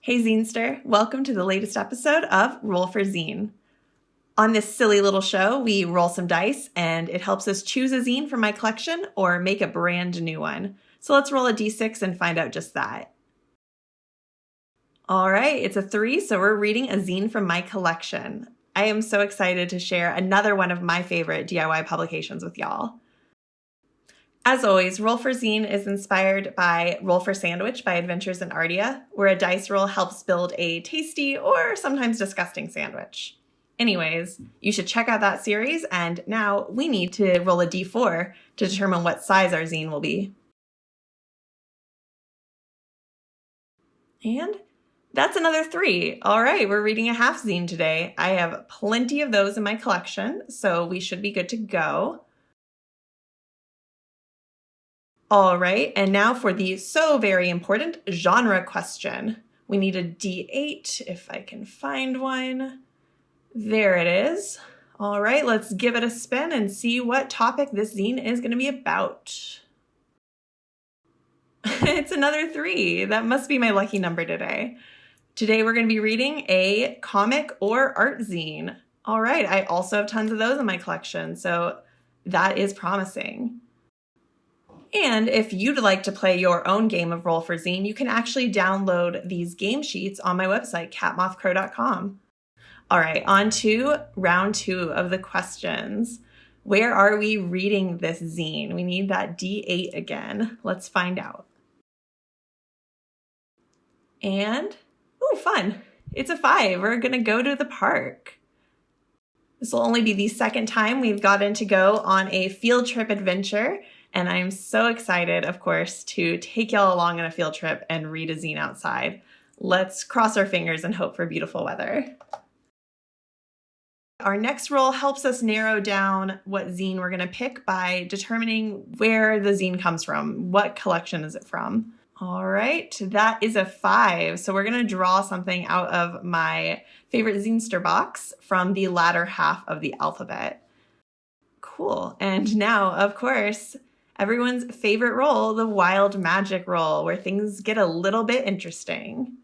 Hey Zinester, welcome to the latest episode of Roll for Zine. On this silly little show, we roll some dice and it helps us choose a zine from my collection or make a brand new one. So let's roll a d6 and find out just that. All right, it's a 3, so we're reading a zine from my collection. I am so excited to share another one of my favorite DIY publications with y'all. As always, Roll for Zine is inspired by Roll for Sandwich by Adventures in Ardia, where a dice roll helps build a tasty or sometimes disgusting sandwich. Anyways, you should check out that series, and now we need to roll a d4 to determine what size our zine will be. And that's another 3. All right, we're reading a half zine today. I have plenty of those in my collection, so we should be good to go. All right, and now for the so very important genre question. We need a D8, if I can find one. There it is. All right, let's give it a spin and see what topic this zine is going to be about. It's another 3. That must be my lucky number today. Today we're going to be reading a comic or art zine. All right, I also have tons of those in my collection, so that is promising. And if you'd like to play your own game of Roll for Zine, you can actually download these game sheets on my website, catmothcrow.com. All right, on to round 2 of the questions. Where are we reading this zine? We need that D8 again. Let's find out. And, ooh, fun. It's a 5. We're going to go to the park. This will only be the second time we've gotten to go on a field trip adventure. And I'm so excited, of course, to take y'all along on a field trip and read a zine outside. Let's cross our fingers and hope for beautiful weather. Our next roll helps us narrow down what zine we're going to pick by determining where the zine comes from. What collection is it from? All right, that is a 5. So we're going to draw something out of my favorite Zinester box from the latter half of the alphabet. Cool. And now, of course, everyone's favorite roll, the wild magic roll, where things get a little bit interesting.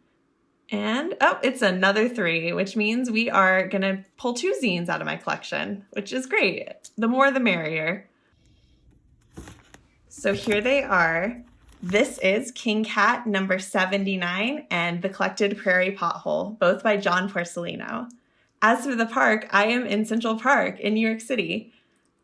And, oh, it's another 3, which means we are going to pull 2 zines out of my collection, which is great. The more the merrier. So here they are. This is King Cat number 79 and The Collected Prairie Pothole, both by John Porcellino. As for the park, I am in Central Park in New York City.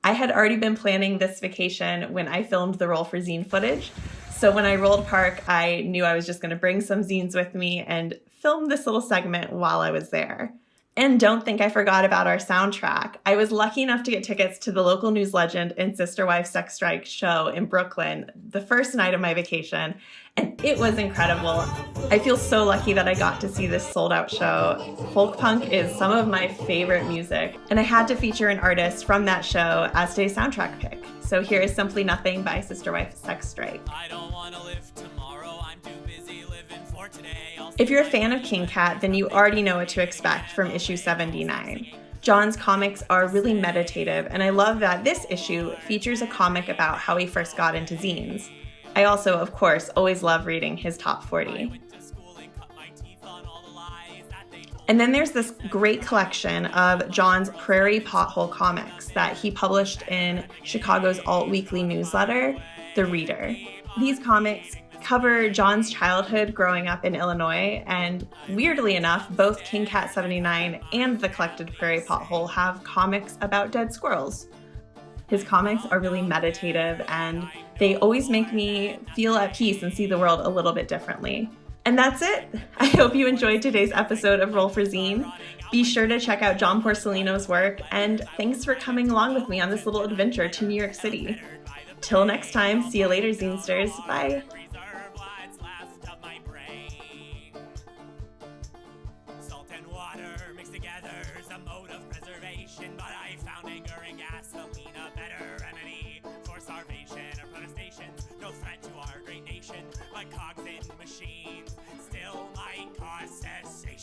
I had already been planning this vacation when I filmed the Roll for Zine footage. So when I rolled park, I knew I was just going to bring some zines with me and film this little segment while I was there. And don't think I forgot about our soundtrack. I was lucky enough to get tickets to the local news legend and Sister Wife Sex Strike show in Brooklyn the first night of my vacation, and it was incredible. I feel so lucky that I got to see this sold-out show. Folk punk is some of my favorite music, and I had to feature an artist from that show as today's soundtrack pick. So here is Simply Nothing by Sister Wife Sex Strike. I don't want to live tomorrow, I'm too busy living for today. If you're a fan of King Cat, then you already know what to expect from issue 79. John's comics are really meditative, and I love that this issue features a comic about how he first got into zines. I also, of course, always love reading his top 40. And then there's this great collection of John's Prairie Pothole comics that he published in Chicago's alt-weekly newsletter, The Reader. These comics cover John's childhood growing up in Illinois, and weirdly enough, both King Cat 79 and The Collected Prairie Pothole have comics about dead squirrels. His comics are really meditative, and they always make me feel at peace and see the world a little bit differently. And that's it. I hope you enjoyed today's episode of Roll for Zine. Be sure to check out John Porcellino's work, and thanks for coming along with me on this little adventure to New York City. Till next time, see you later, Zinesters. Bye. But I found anger and gasoline a better remedy for starvation or protestation. No threat to our great nation, like cogs in machines.